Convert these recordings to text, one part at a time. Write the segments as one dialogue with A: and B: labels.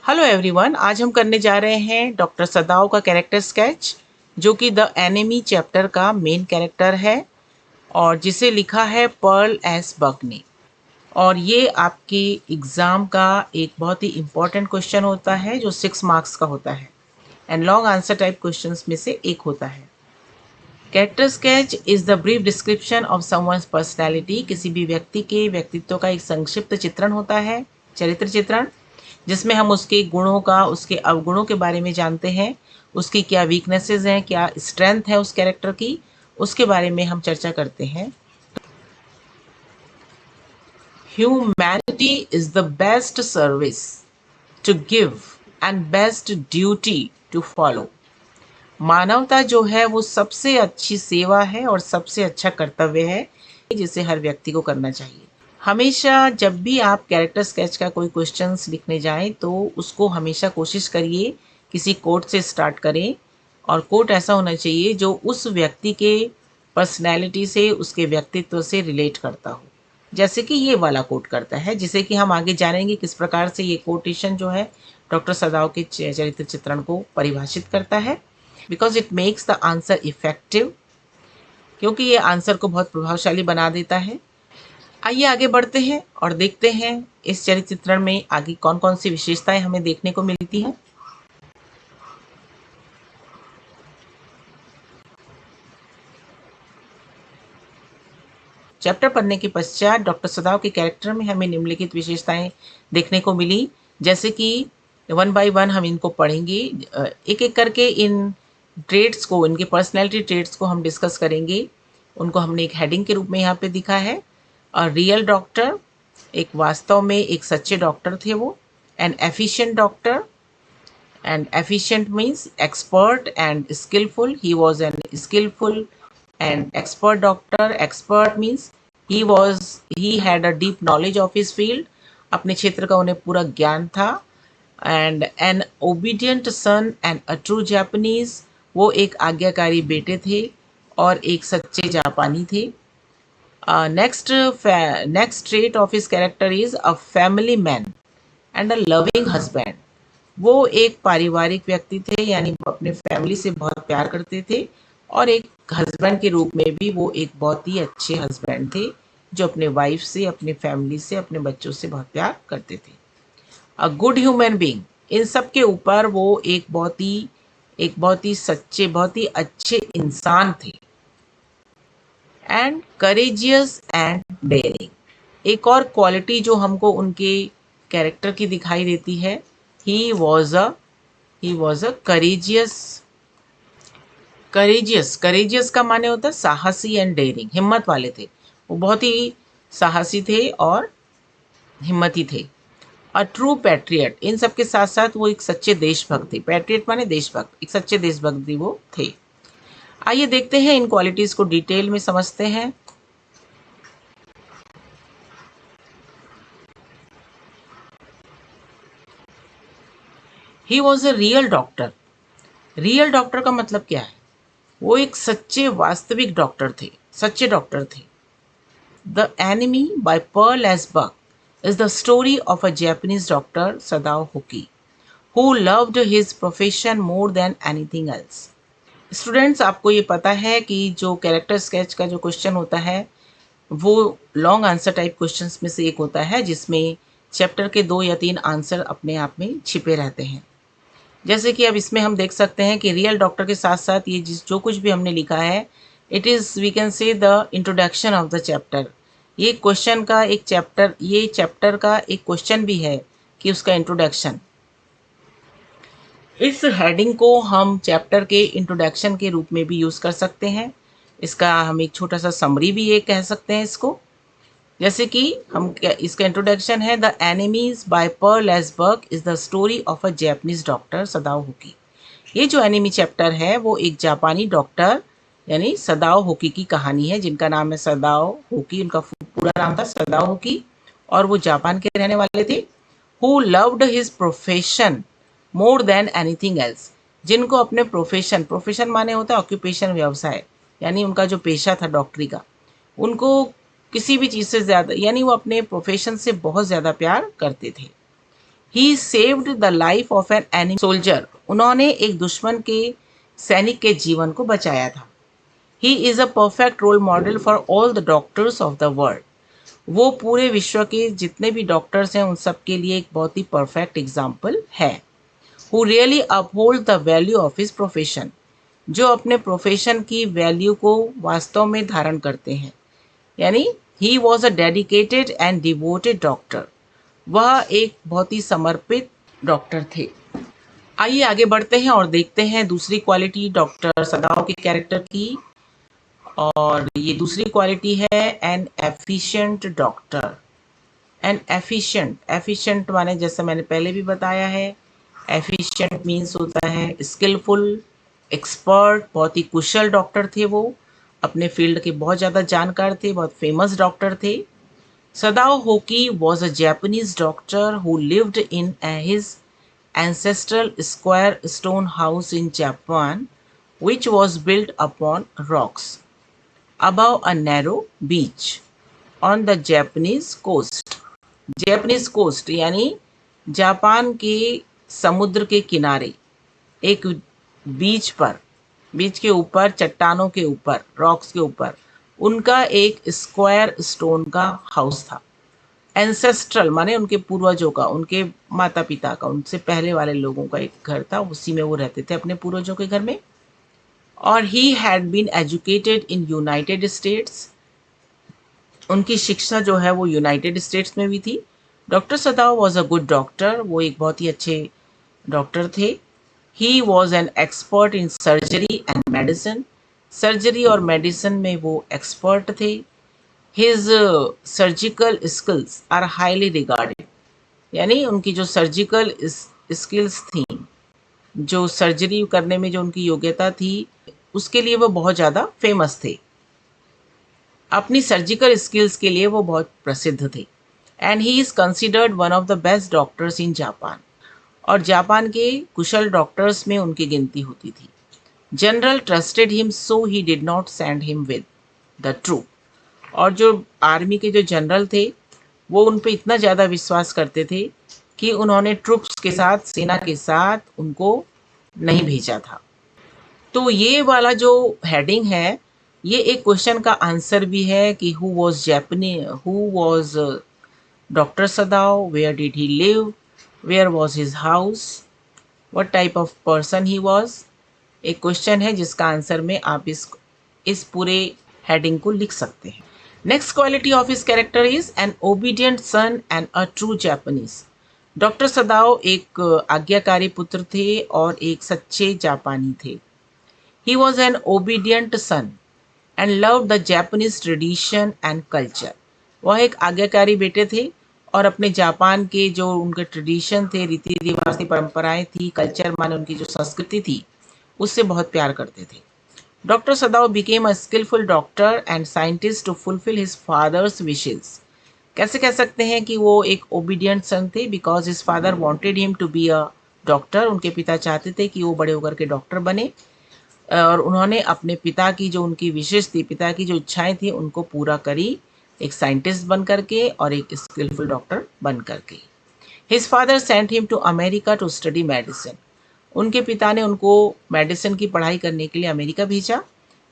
A: Hello everyone, आज हम करने जा रहे हैं डॉक्टर सदाव का कैरेक्टर स्केच, जो कि द एनिमी चैप्टर का मेन कैरेक्टर है और जिसे लिखा है पर्ल एस बक ने। और ये आपके एग्ज़ाम का एक बहुत ही इम्पॉर्टेंट क्वेश्चन होता है जो 6 मार्क्स का होता है and long answer type questions में से एक होता है। Character sketch is the brief description of someone's personality. किसी भी व्यक्ति के व्यक्तित्व का एक संक्षिप्त चित्रण होता है, चरित्र चित्रण, जिसमें हम उसके गुणों का, उसके अवगुणों के बारे में जानते हैं, उसकी क्या वीकनेसेस हैं, क्या स्ट्रेंथ है उस कैरेक्टर की, उसके बारे में हम चर्चा करते हैं। Humanity is the best service to give and best duty to follow. मानवता जो है वो सबसे अच्छी सेवा है और सबसे अच्छा कर्तव्य है जिसे हर व्यक्ति को करना चाहिए। हमेशा जब भी आप कैरेक्टर स्केच का कोई क्वेश्चंस लिखने जाएं तो उसको हमेशा कोशिश करिए किसी कोट से स्टार्ट करें, और कोट ऐसा होना चाहिए जो उस व्यक्ति के पर्सनैलिटी से, उसके व्यक्तित्व से रिलेट करता हो। जैसे कि ये वाला कोट करता है, जिसे कि हम आगे जानेंगे किस प्रकार से ये कोटेशन जो है डॉक्टर सदाव के चरित्र चित्रण को परिभाषित करता है। Because it makes the answer effective, क्योंकि ये आंसर को बहुत प्रभावशाली बना देता है। आइए आगे बढ़ते हैं और देखते हैं इस चरित्र चित्रण में आगे कौन कौन सी विशेषताएं हमें देखने को मिलती हैं। चैप्टर पढ़ने के पश्चात डॉक्टर सदाव के कैरेक्टर में हमें निम्नलिखित विशेषताएं देखने को मिली, जैसे कि वन बाय वन हम इनको पढ़ेंगे, एक एक करके इन ट्रेड्स को, इनके पर्सनैलिटी ट्रेड्स को हम डिस्कस करेंगे। उनको हमने एक हेडिंग के रूप में यहाँ पे दिखा है। और रियल डॉक्टर, एक वास्तव में एक सच्चे डॉक्टर थे वो। N efficient doctor, and efficient means expert and skillful. He was an skillful and expert doctor. Expert means he had a deep knowledge of his field. अपने क्षेत्र का उन्हें पूरा ज्ञान था। and an obedient son and a true Japanese, वो एक आज्ञाकारी बेटे थे और एक सच्चे जापानी थे। next trait of his character is a family man and a loving husband. वो एक पारिवारिक व्यक्ति थे, यानी वो अपने फैमिली से बहुत प्यार करते थे, और एक हस्बैंड के रूप में भी वो एक बहुत ही अच्छे हस्बैंड थे जो अपने वाइफ से, अपने फैमिली से, अपने बच्चों से बहुत प्यार करते थे। अ गुड ह्यूमन बीइंग, इन सब के ऊपर वो एक बहुत ही सच्चे, बहुत ही अच्छे इंसान थे। एंड करेजियस एंड डेयरिंग, एक और क्वालिटी जो हमको उनके कैरेक्टर की दिखाई देती है, ही वॉज अ करेजियस का माने होता है साहसी एंड डेयरिंग, हिम्मत वाले थे। वो बहुत ही साहसी थे और हिम्मती थे। अ ट्रू पैट्रियट, इन सब के साथ साथ वो एक सच्चे देशभक्त थे। पैट्रियट माने देशभक्त, एक सच्चे देशभक्त भी वो थे। आइए देखते हैं इन क्वालिटीज को डिटेल में समझते हैं। ही was a real doctor. Real doctor का मतलब क्या है? वो एक सच्चे वास्तविक डॉक्टर थे, सच्चे डॉक्टर थे। The enemy by Pearl S Buck is the story of a Japanese doctor, Sadao Hoki, who loved his profession more than anything else. Students, आपको ये पता है कि जो कैरेक्टर स्केच का जो क्वेश्चन होता है वो लॉन्ग आंसर टाइप क्वेश्चंस में से एक होता है, जिसमें चैप्टर के 2 या 3 आंसर अपने आप में छिपे रहते हैं। जैसे कि अब इसमें हम देख सकते हैं कि रियल डॉक्टर के साथ साथ ये जो कुछ भी हमने लिखा है, it is we can say the introduction of the chapter. ये क्वेश्चन का एक चैप्टर, ये चैप्टर का एक क्वेश्चन भी है कि उसका इंट्रोडक्शन। इस हेडिंग को हम चैप्टर के इंट्रोडक्शन के रूप में भी यूज़ कर सकते हैं। इसका हम एक छोटा सा समरी भी ये कह सकते हैं इसको। जैसे कि हम इसका इंट्रोडक्शन है, the enemies by Pearl S Buck is the story of a Japanese doctor Sadao Hoki. ये जो एनिमी चैप्टर है वो एक जापानी डॉक्टर यानी सदाओ होकी की कहानी है, जिनका नाम है सदाओ होकी। उनका पूरा नाम था सदाओ होकी और वो जापान के रहने वाले थे। Who loved his profession more than anything else, जिनको अपने प्रोफेशन, प्रोफेशन माने होता है ऑक्यूपेशन, व्यवसाय, यानी उनका जो पेशा था डॉक्टरी का, उनको किसी भी चीज़ से ज़्यादा, यानी वो अपने प्रोफेशन से बहुत ज़्यादा प्यार करते थे। He saved the life of an enemy soldier, उन्होंने एक दुश्मन के सैनिक के जीवन को बचाया था। He is a perfect role model for all the doctors of the world, वो पूरे विश्व के जितने भी डॉक्टर्स हैं उन सब के लिए एक बहुत ही परफेक्ट एग्जाम्पल है। Who really uphold the value of his profession, जो अपने प्रोफेशन की वैल्यू को वास्तव में धारण करते हैं। यानी ही was a dedicated and devoted doctor, वह एक बहुत ही समर्पित डॉक्टर थे। आइए आगे बढ़ते हैं और देखते हैं दूसरी क्वालिटी डॉक्टर सदाव के कैरेक्टर की। और ये दूसरी क्वालिटी है N efficient doctor. N efficient, efficient माने जैसे मैंने पहले भी बताया है, एफिशिएंट मीन्स होता है स्किलफुल, एक्सपर्ट, बहुत ही कुशल डॉक्टर थे वो, अपने फील्ड के बहुत ज़्यादा जानकार थे, बहुत फेमस डॉक्टर थे। Sadao Hoki was a Japanese doctor who lived in his ancestral square stone house in Japan, which was built upon rocks above a narrow beach on the Japanese coast. Japanese coast यानी Japan के समुद्र के किनारे एक बीच पर, बीच के ऊपर, चट्टानों के ऊपर, रॉक्स के ऊपर उनका एक स्क्वायर स्टोन का हाउस था। एंसेस्ट्रल माने उनके पूर्वजों का, उनके माता पिता का, उनसे पहले वाले लोगों का एक घर था, उसी में वो रहते थे अपने पूर्वजों के घर में। और he had been educated in United States, उनकी शिक्षा जो है वो यूनाइटेड स्टेट्स में भी थी। Doctor Sadao was a good doctor, वो एक बहुत ही अच्छे डॉक्टर थे। He was an expert in surgery and medicine, surgery और मेडिसिन में वो एक्सपर्ट थे। His surgical skills are highly regarded, यानी उनकी जो सर्जिकल स्किल्स थी, जो सर्जरी करने में जो उनकी योग्यता थी, उसके लिए वो बहुत ज़्यादा फेमस थे। अपनी सर्जिकल स्किल्स के लिए वो बहुत प्रसिद्ध थे। And he is considered one of the best doctors in Japan, और जापान के कुशल डॉक्टर्स में उनकी गिनती होती थी। General trusted him so he did not send him with the troop, और जो आर्मी के जो जनरल थे वो उन पे इतना ज़्यादा विश्वास करते थे कि उन्होंने ट्रूप्स के साथ, सेना के साथ उनको नहीं भेजा था। तो ये वाला जो हेडिंग है, ये एक क्वेश्चन का आंसर भी है कि who was doctor Sadao, where did he live, where was his house, what type of person he was. एक क्वेश्चन है जिसका आंसर में आप इस पूरे हेडिंग को लिख सकते हैं। Next quality of his character is an obedient son and a true Japanese. Doctor Sadao एक आज्ञाकारी पुत्र थे और एक सच्चे जापानी थे। He was an obedient son and love the Japanese tradition and culture, वह एक आज्ञाकारी बेटे थे और अपने जापान के जो उनके ट्रेडिशन थे, रीति रिवाज थी, परंपराएं थी, कल्चर माने उनकी जो संस्कृति थी, उससे बहुत प्यार करते थे। Doctor Sadao became a skilful doctor and scientist to fulfil his father's wishes. कैसे कह सकते हैं कि वो एक ओबीडियंट सन थे, because his father wanted him to be a doctor, उनके पिता चाहते थे कि वो बड़े होकर के डॉक्टर बने, और उन्होंने अपने पिता की जो उनकी विशेष थी, पिता की जो इच्छाएं थी, उनको पूरा करी, एक साइंटिस्ट बन करके और एक स्किलफुल डॉक्टर बन करके। His father sent him to America to study medicine, उनके पिता ने उनको मेडिसिन की पढ़ाई करने के लिए अमेरिका भेजा।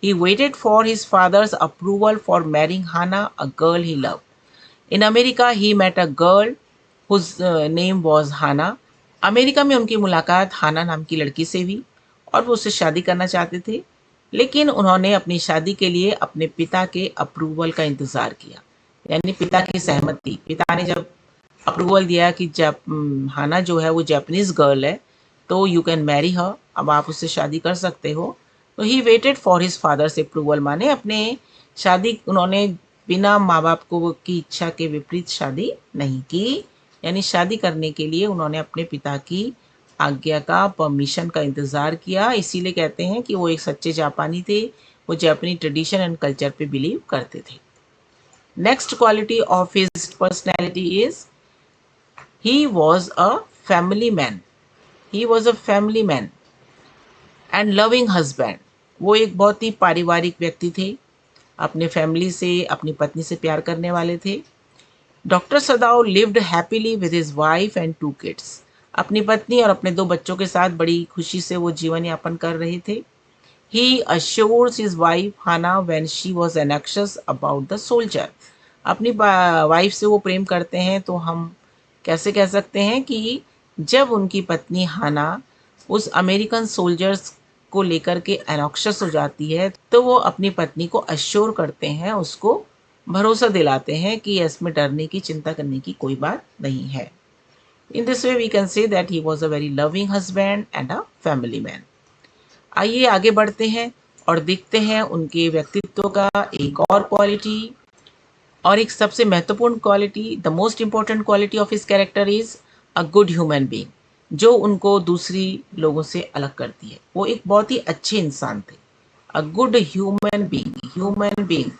A: He waited for his father's approval for marrying Hana, a girl he love. In America he met a girl whose name was Hana. America में उनकी मुलाकात हाना नाम की लड़की से हुई और वो उससे शादी करना चाहते थे, लेकिन उन्होंने अपनी शादी के लिए अपने पिता के अप्रूवल का इंतज़ार किया, यानी पिता की सहमति। पिता ने जब अप्रूवल दिया कि जब हाना जो है वो जापानीज गर्ल है, तो यू कैन मैरी हर, अब आप उससे शादी कर सकते हो। तो ही waited for his father's approval, माने अपने शादी उन्होंने बिना माँ बाप को की इच्छा के विपरीत शादी नहीं की, यानी शादी करने के लिए उन्होंने अपने पिता की आज्ञा का, परमिशन का इंतज़ार किया। इसीलिए कहते हैं कि वो एक सच्चे जापानी थे, वो जापानी ट्रेडिशन एंड कल्चर पे बिलीव करते थे। Next quality of his personality is he was a family man, he was a family man and loving husband। वो एक बहुत ही पारिवारिक व्यक्ति थे, अपने फैमिली से, अपनी पत्नी से प्यार करने वाले थे। Doctor Sadao lived happily with his wife and 2 kids. अपनी पत्नी और अपने 2 बच्चों के साथ बड़ी खुशी से वो जीवन यापन कर रहे थे। He assures his wife Hannah when she was anxious about the soldier। अपनी वाइफ से वो प्रेम करते हैं, तो हम कैसे कह सकते हैं कि जब उनकी पत्नी हाना उस अमेरिकन सोल्जर्स को लेकर के एनॉक्शस हो जाती है, तो वो अपनी पत्नी को अश्योर करते हैं, उसको भरोसा दिलाते हैं कि इसमें डरने की, चिंता करने की कोई बात नहीं है। In this way we can say that he was a very loving husband and a family man. आइए आगे बढ़ते हैं और देखते हैं उनके व्यक्तित्व का एक और क्वालिटी, और एक सबसे महत्वपूर्ण quality, the most important quality of his character is a good human being, जो उनको दूसरी लोगों से अलग करती है। वो एक बहुत ही अच्छे इंसान थे। A good human being, human being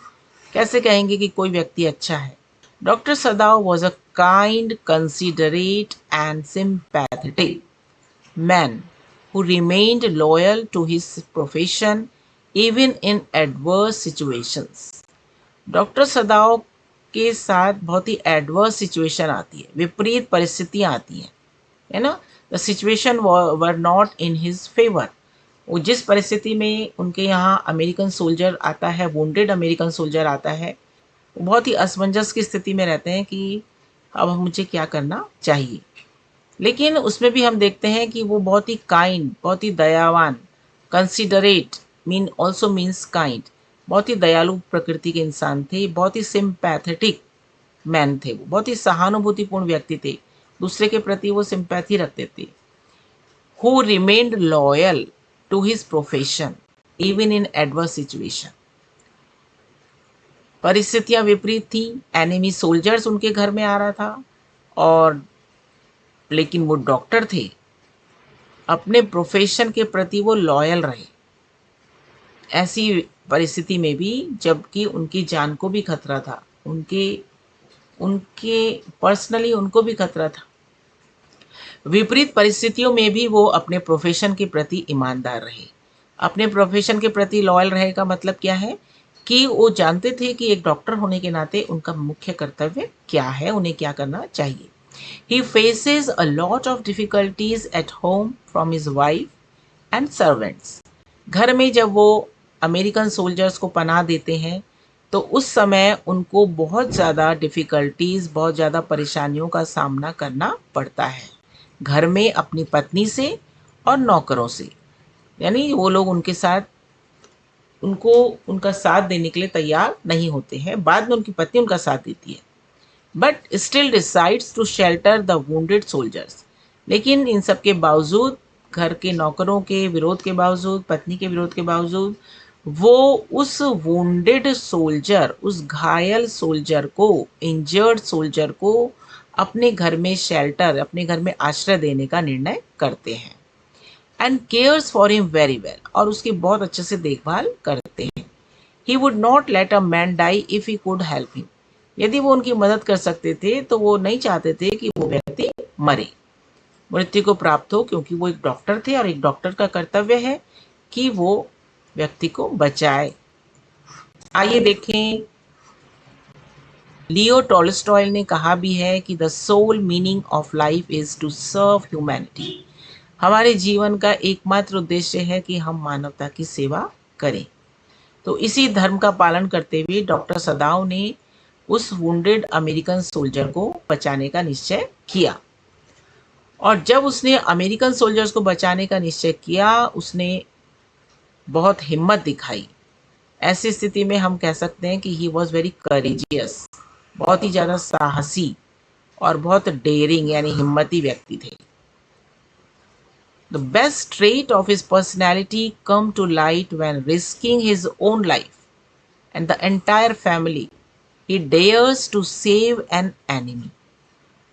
A: कैसे कहेंगे कि कोई व्यक्ति अच्छा है? Doctor Sadao was a kind, considerate and sympathetic man who remained loyal to his profession even in adverse situations। Doctor सदाओ के साथ बहुत ही एडवर्स सिचुएशन आती है, विपरीत परिस्थितियां आती हैं, है ना। The situation were not in his favour. वो जिस परिस्थिति में उनके यहाँ अमेरिकन सोल्जर आता है, वुंडेड अमेरिकन सोल्जर आता है, वो बहुत ही असमंजस की स्थिति में रहते हैं कि अब मुझे क्या करना चाहिए। लेकिन उसमें भी हम देखते हैं कि वो बहुत ही काइंड, बहुत ही दयावान, considerate mean also means kind, बहुत ही दयालु प्रकृति के इंसान थे, बहुत ही सिंपैथेटिक मैन थे, वो बहुत ही सहानुभूतिपूर्ण व्यक्ति थे, दूसरे के प्रति वो सिंपैथी रखते थे। Who remained loyal to his profession even in adverse situation. परिस्थितियां विपरीत थी, एनिमी सोल्जर्स उनके घर में आ रहा था, और लेकिन वो डॉक्टर थे, अपने प्रोफेशन के प्रति वो लॉयल रहे, ऐसी परिस्थिति में भी, जबकि उनकी जान को भी खतरा था, उनके उनके पर्सनली उनको भी खतरा था। विपरीत परिस्थितियों में भी वो अपने प्रोफेशन के प्रति ईमानदार रहे। अपने प्रोफेशन के प्रति लॉयल रहे का मतलब क्या है कि वो जानते थे कि एक डॉक्टर होने के नाते उनका मुख्य कर्तव्य क्या है, उन्हें क्या करना चाहिए। He faces a lot of difficulties at home from his wife and servants। घर में जब वो अमेरिकन सोल्जर्स को पनाह देते हैं, तो उस समय उनको बहुत ज़्यादा डिफ़िकल्टीज़, बहुत ज़्यादा परेशानियों का सामना करना पड़ता है, घर में अपनी पत्नी से और नौकरों से। यानी वो लोग उनके साथ, उनको उनका साथ देने के लिए तैयार नहीं होते हैं, बाद में उनकी पत्नी उनका साथ देती है, but still decides to shelter the wounded soldiers. लेकिन इन सब के बावजूद, घर के नौकरों के विरोध के बावजूद, पत्नी के विरोध के बावजूद, वो उस वुंडेड सोल्जर, उस घायल सोल्जर को, इंजर्ड सोल्जर को अपने घर में शेल्टर, अपने घर में आश्रय देने का निर्णय करते हैं। And cares for him very well, और उसकी बहुत अच्छे से देखभाल करते हैं। He would not let a man die if he could help him. यदि वो उनकी मदद कर सकते थे, तो वो नहीं चाहते थे कि वो व्यक्ति मरे, मृत्यु को प्राप्त हो, क्योंकि वो एक डॉक्टर थे और एक डॉक्टर का कर्तव्य है कि वो व्यक्ति को बचाए। आइए देखें, लियो टॉलस्टॉय ने कहा भी है कि the sole meaning of life is to serve humanity. हमारे जीवन का एकमात्र उद्देश्य है कि हम मानवता की सेवा करें। तो इसी धर्म का पालन करते हुए डॉक्टर सदाव ने उस वुंडेड अमेरिकन सोल्जर को बचाने का निश्चय किया। और जब उसने अमेरिकन सोल्जर्स को बचाने का निश्चय किया, उसने बहुत हिम्मत दिखाई। ऐसी स्थिति में हम कह सकते हैं कि ही वॉज वेरी करेजियस, बहुत ही ज़्यादा साहसी और बहुत डेयरिंग यानी हिम्मती व्यक्ति थे। The best trait of his personality come to light when risking his own life and the entire family, he dares to save an enemy।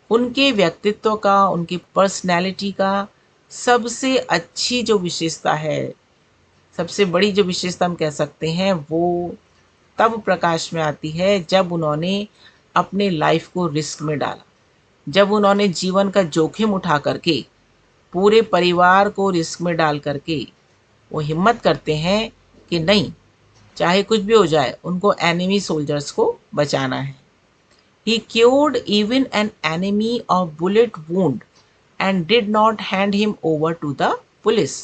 A: उनके व्यक्तित्व का, उनकी पर्सनैलिटी का सबसे अच्छी जो विशेषता है, सबसे बड़ी जो विशेषता हम कह सकते हैं, वो तब प्रकाश में आती है जब उन्होंने अपने लाइफ को रिस्क में डाला, जब उन्होंने जीवन का जोखिम उठा करके, पूरे परिवार को रिस्क में डाल करके वो हिम्मत करते हैं कि नहीं, चाहे कुछ भी हो जाए, उनको एनिमी सोल्जर्स को बचाना है। He cured even an enemy of bullet wound and did not hand him over to the police.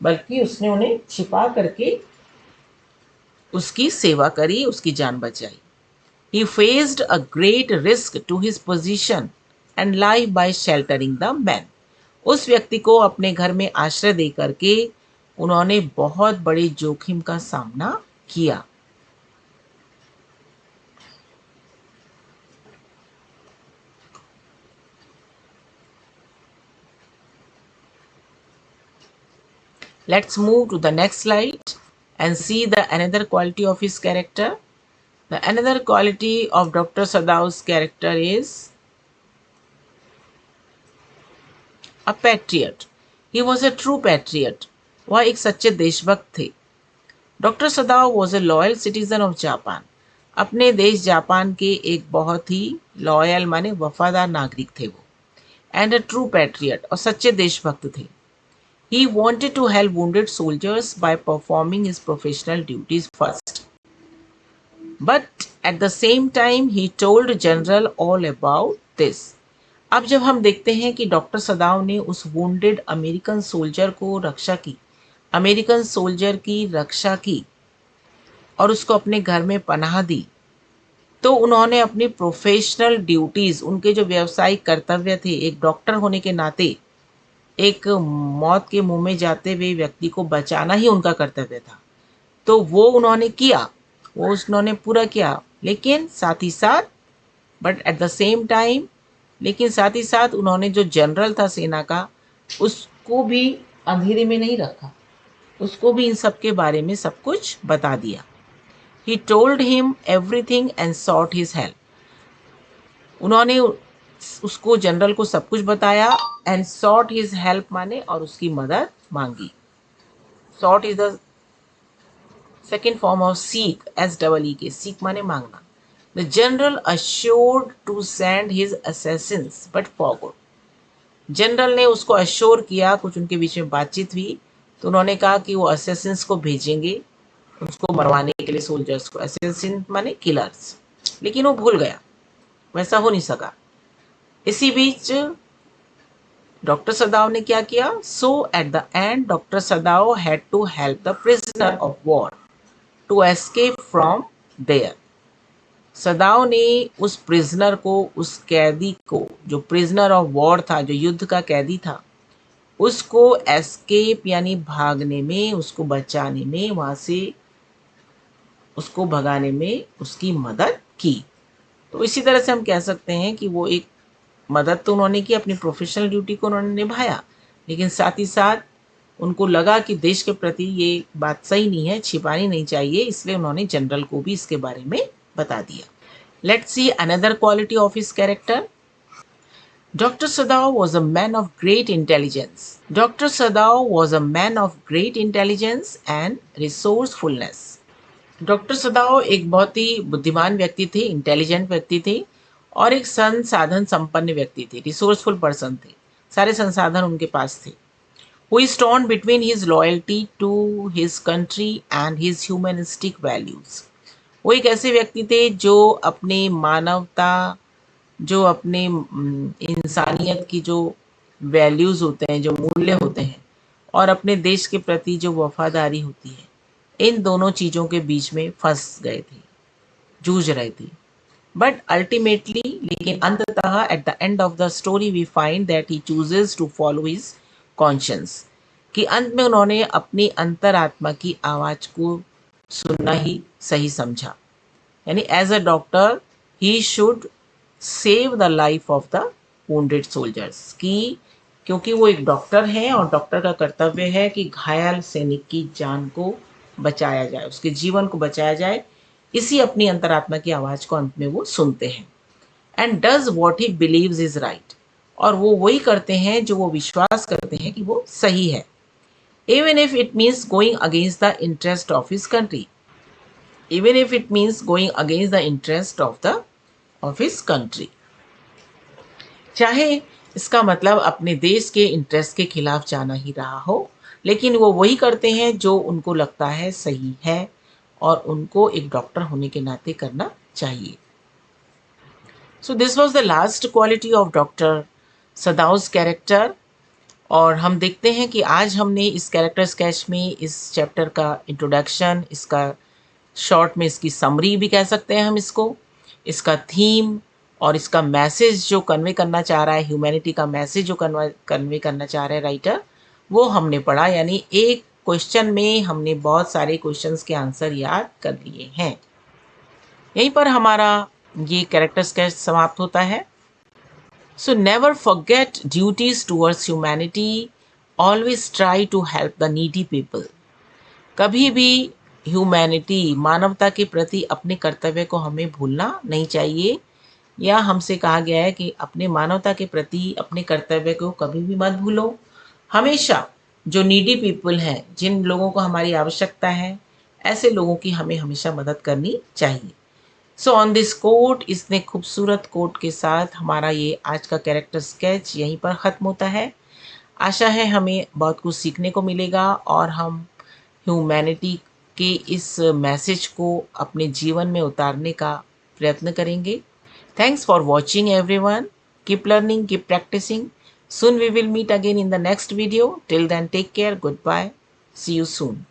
A: बल्कि उसने उन्हें छिपा करके उसकी सेवा करी, उसकी जान बचाई. He faced a great risk to his position and life by sheltering the man. उस व्यक्ति को अपने घर में आश्रय दे करके उन्होंने बहुत बड़े जोखिम का सामना किया. Let's move to the next slide and see the another quality of his character. The another quality of Dr. Sadao's character is a patriot. He was a true patriot. वह एक सच्चे देशभक्त थे. Doctor Sadao was a loyal citizen of Japan. अपने देश Japan के एक बहुत ही लॉयल माने वफादार नागरिक थे वो. एंड अ ट्रू पैट्रियट, और सच्चे देशभक्त थे. He wanted to help wounded soldiers by performing his professional duties first. But at the same time, he told General all about this. अब जब हम देखते हैं कि डॉक्टर सदाव ने उस wounded अमेरिकन सोल्जर को रक्षा की, अमेरिकन सोल्जर की रक्षा की और उसको अपने घर में पनाह दी, तो उन्होंने अपनी प्रोफेशनल ड्यूटीज़, उनके जो व्यावसायिक कर्तव्य थे एक डॉक्टर होने के नाते, एक मौत के मुंह में जाते हुए व्यक्ति को बचाना ही उनका कर्तव्य था, तो वो उन्होंने किया, वो उन्होंने पूरा किया. लेकिन साथ ही साथ साथ ही साथ उन्होंने जो जनरल था सेना का, उसको भी अंधेरे में नहीं रखा, उसको भी इन सब के बारे में सब कुछ बता दिया. He told him everything and sought his help. उन्होंने उसको जनरल को सब कुछ बताया. एंड सॉट हिज हेल्प माने और उसकी मदद मांगी. Sought is the second form of seek, SEEK. Seek माने मांगना. The general assured to send his assassins but forgot. General ने उसको अश्योर किया, कुछ उनके बीच में बातचीत हुई तो उन्होंने कहा कि वो असैसिन्स को भेजेंगे उसको मरवाने के लिए, सोल्जर्स को. असैसिन माने किलर्स. लेकिन वो भूल गया, वैसा हो नहीं सका. इसी बीच डॉक्टर सदाओ ने क्या किया? So at the end doctor Sadao had to help the prisoner of war to escape from there. Sadao ने उस प्रिजनर को, उस कैदी को, जो प्रिजनर ऑफ वॉर था, जो युद्ध का कैदी था, उसको एस्केप यानी भागने में, उसको बचाने में, वहाँ से उसको भगाने में उसकी मदद की. तो इसी तरह से हम कह सकते हैं कि वो एक मदद तो उन्होंने की, अपनी प्रोफेशनल ड्यूटी को उन्होंने निभाया, लेकिन साथ ही साथ उनको लगा कि देश के प्रति ये बात सही नहीं है, छिपानी नहीं चाहिए, इसलिए उन्होंने जनरल को भी इसके बारे में बता दिया. Let's see another quality of his character. Dr. Sadao was a man of great intelligence. Dr. Sadao was a man of great intelligence and resourcefulness. Doctor सदाओ एक बहुत ही बुद्धिमान व्यक्ति थे, इंटेलिजेंट व्यक्ति थे और एक संसाधन संपन्न व्यक्ति थे, रिसोर्सफुल पर्सन थे, सारे संसाधन उनके पास थे. Who is torn between his loyalty to his country and his humanistic values. वो एक ऐसे व्यक्ति थे जो अपने मानवता, जो अपने इंसानियत की जो वैल्यूज़ होते हैं, जो मूल्य होते हैं, और अपने देश के प्रति जो वफादारी होती है, इन दोनों चीज़ों के बीच में फंस गए थे, जूझ रहे थे. बट अल्टीमेटली, लेकिन अंततः at the end of the story we find that he chooses to follow his conscience. कि अंत में उन्होंने अपनी अंतरात्मा की आवाज़ को सुनना ही सही समझा. यानी as a doctor he should save the life of the wounded soldiers. कि क्योंकि वो एक डॉक्टर हैं और डॉक्टर का कर्तव्य है कि घायल सैनिक की जान को बचाया जाए, उसके जीवन को बचाया जाए. इसी अपनी अंतरात्मा की आवाज़ को अंत में वो सुनते हैं. And does what he believes is right. और वो वही करते हैं जो वो विश्वास करते हैं कि वो सही है. Even if it means going against the interest of his country. Even if it means going against the interest of his country. चाहे इसका मतलब अपने देश के इंटरेस्ट के खिलाफ जाना ही रहा हो, लेकिन वो वही करते हैं जो उनको लगता है सही है और उनको एक डॉक्टर होने के नाते करना चाहिए. So this was the last quality of doctor Sadao's character. और हम देखते हैं कि आज हमने इस कैरेक्टर स्केच में इस चैप्टर का इंट्रोडक्शन, इसका शॉर्ट में इसकी समरी भी कह सकते हैं हम इसको, इसका थीम और इसका मैसेज जो कन्वे करना चाह रहा है, ह्यूमैनिटी का मैसेज जो कन्वे करना चाह रहा है राइटर, वो हमने पढ़ा। यानी एक क्वेश्चन में हमने बहुत सारे क्वेश्चंस के आंसर याद कर लिए हैं। यहीं पर हमारा ये कैरेक्टर स्केच समाप्त होता है। So never forget duties towards humanity, always try to help the needy people. कभी भी ह्यूमैनिटी, मानवता के प्रति अपने कर्तव्य को हमें भूलना नहीं चाहिए, या हमसे कहा गया है कि अपने मानवता के प्रति अपने कर्तव्य को कभी भी मत भूलो। हमेशा जो नीडी पीपल हैं, जिन लोगों को हमारी आवश्यकता है, ऐसे लोगों की हमें हमेशा मदद करनी चाहिए। सो ऑन दिस कोट, इतने खूबसूरत कोट के साथ हमारा ये आज का कैरेक्टर स्केच यहीं पर ख़त्म होता है। आशा है हमें बहुत कुछ सीखने को मिलेगा और हम ह्यूमैनिटी के इस मैसेज को अपने जीवन में उतारने का प्रयत्न करेंगे। Thanks for watching everyone. Keep learning, keep practising. Soon we will meet again in the next video. Till then, take care. Goodbye. See you soon.